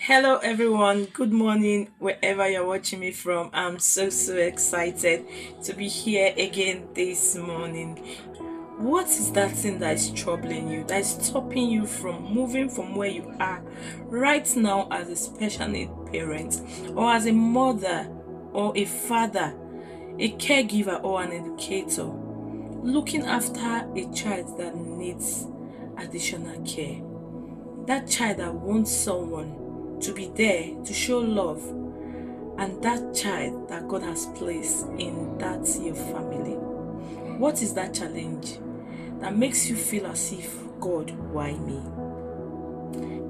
Hello, everyone. Good morning, wherever you're watching me from. I'm so excited to be here again this morning. What is that thing that is troubling you, that is stopping you from moving from where you are right now as a special need parent, or as a mother, or a father, a caregiver, or an educator, looking after a child that needs additional care? That child that wants someone to be there to show love, and that child that God has placed in that your family. What is that challenge that makes you feel as if, God, why me?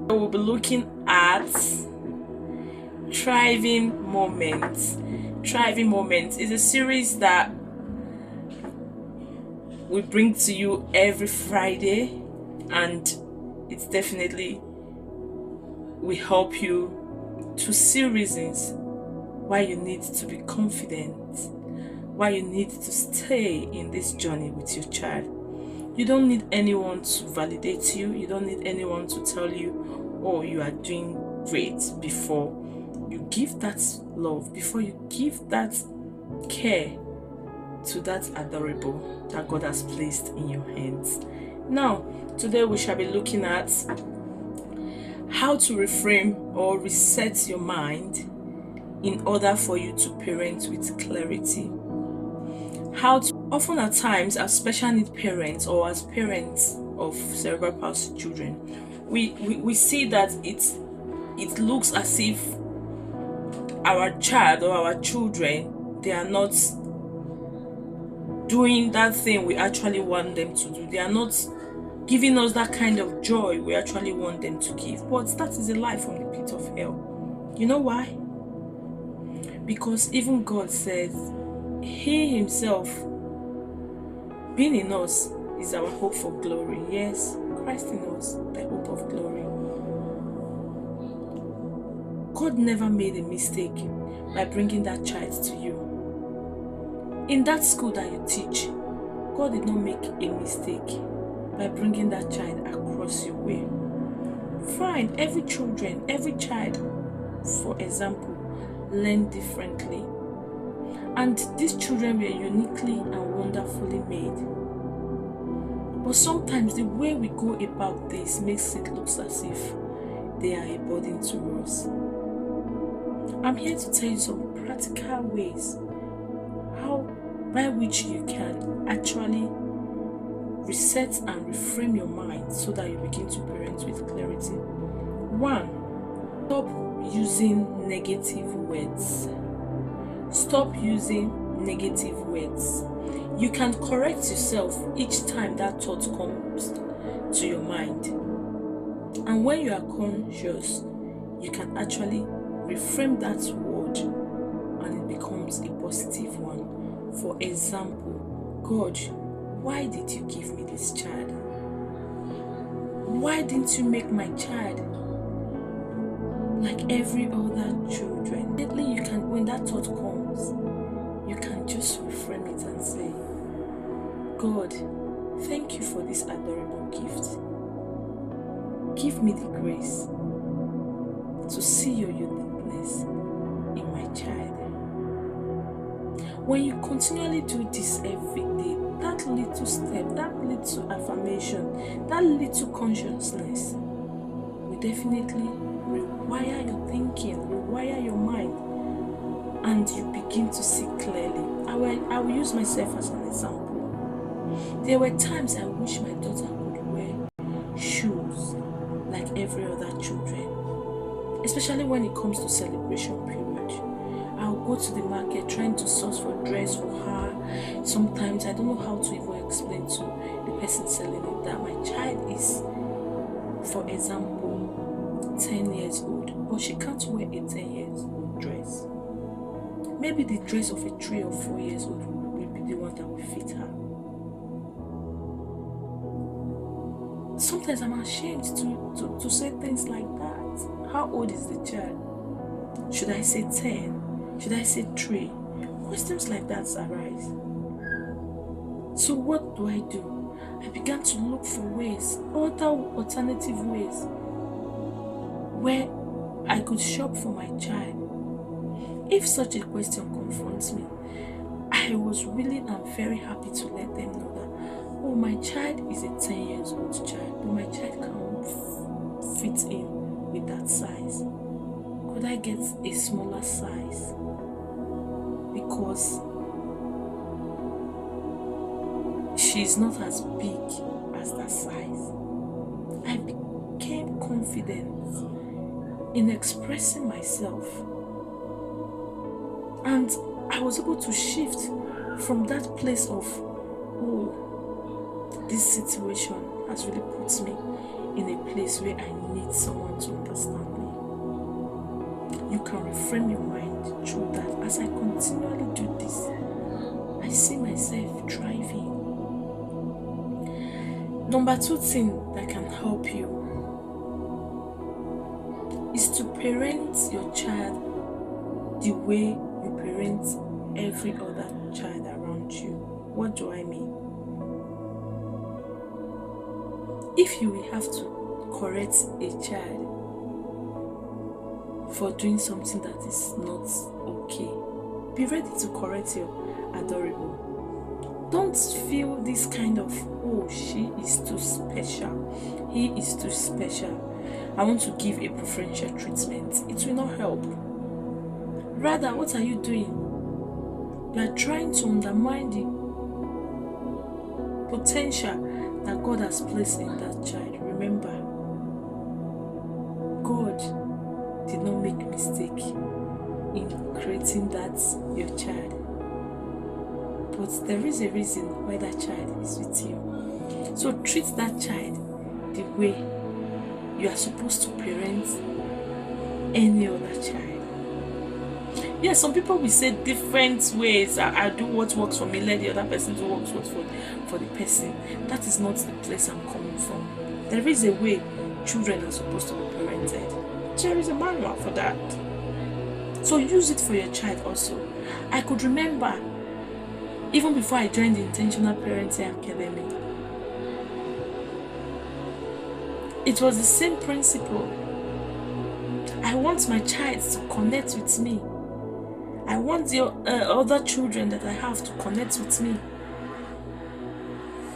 We'll be looking at Thriving Moments. Thriving Moments is a series that we bring to you every Friday, and it's definitely will help you to see reasons why you need to be confident, why you need to stay in this journey with your child. You don't need anyone to validate you. You don't need anyone to tell you, oh, you are doing great, before you give that love, before you give that care to that adorable that God has placed in your hands. Now, today we shall be looking at how to reframe or reset your mind in order for you to parent with clarity. Often at times, as special need parents or as parents of cerebral palsy children, we see that it looks as if our child or our children, they are not doing that thing we actually want them to do. They are not giving us that kind of joy we actually want them to give. But that is a lie from the pit of hell. You know why? Because even God says He Himself, being in us, is our hope for glory. Yes, Christ in us, the hope of glory. God never made a mistake by bringing that child to you. In that school that you teach, God did not make a mistake by bringing that child across your way. Fine, every child, for example, learn differently. And these children were uniquely and wonderfully made. But sometimes the way we go about this makes it look as if they are a burden to us. I'm here to tell you some practical ways by which you can actually reset and reframe your mind so that you begin to parent with clarity. 1. Stop using negative words. Stop using negative words. You can correct yourself each time that thought comes to your mind. And when you are conscious, you can actually reframe that word and it becomes a positive one. For example, God, why did you give me this child? Why didn't you make my child like every other children? Immediately you can, when that thought comes, you can just reframe it and say, God, thank you for this adorable gift. Give me the grace to see your uniqueness in my child. When you continually do this every day, that little step, that little affirmation, that little consciousness will definitely rewire your thinking, rewire your mind, and you begin to see clearly. I will use myself as an example. There were times I wish my daughter could wear shoes like every other children, especially when it comes to celebration period. I'll go to the market trying to source for dress for her. Sometimes I don't know how to even explain to the person selling it that my child is, for example, 10 years old, but she can't wear a 10 years old dress. Maybe the dress of a 3 or 4 years old will be the one that will fit her. Sometimes I'm ashamed to say things like that. How old is the child? Should I say 10? Should I say 3? Questions like that arise. So what do? I began to look for ways, other alternative ways, where I could shop for my child. If such a question confronts me, I was willing and very happy to let them know that, oh, my child is a 10 years old child, but my child can't fit in with that size. Could I get a smaller size? Because she's not as big as that size. I became confident in expressing myself, and I was able to shift from that place of, oh, this situation has really put me in a place where I need someone to understand me. You can reframe your mind through that. As I continually do this, I see myself thriving. Number 2 thing that can help you is to parent your child the way you parent every other child around you. What do I mean? If you will have to correct a child for doing something that is not okay, be ready to correct your adorable. Don't feel this kind of, oh, she is too special, he is too special, I want to give a preferential treatment. It will not help. Rather, what are you doing? You are trying to undermine the potential that God has placed in that child. Remember, God did not make a mistake in creating that your child. But there is a reason why that child is with you. So treat that child the way you are supposed to parent any other child. Yes, some people will say different ways. I do what works for me, let the other person do what works for the person. That is not the place I'm coming from. There is a way children are supposed to be parented. There is a manual for that. So use it for your child also. I could remember, even before I joined the Intentional Parenting Academy, it was the same principle. I want my child to connect with me. I want the other children that I have to connect with me.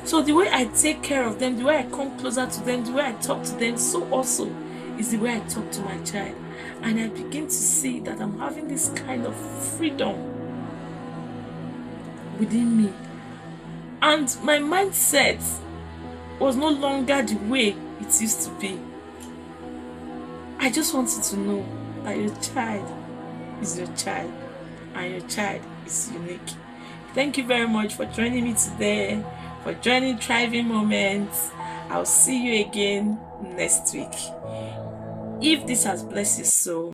So the way I take care of them, the way I come closer to them, the way I talk to them, so also is the way I talk to my child. And I begin to see that I'm having this kind of freedom within me. And my mindset was no longer the way it used to be. I just wanted to know that your child is your child and your child is unique. Thank you very much for joining me today, for joining Thriving Moments. I'll see you again next week. If this has blessed you so,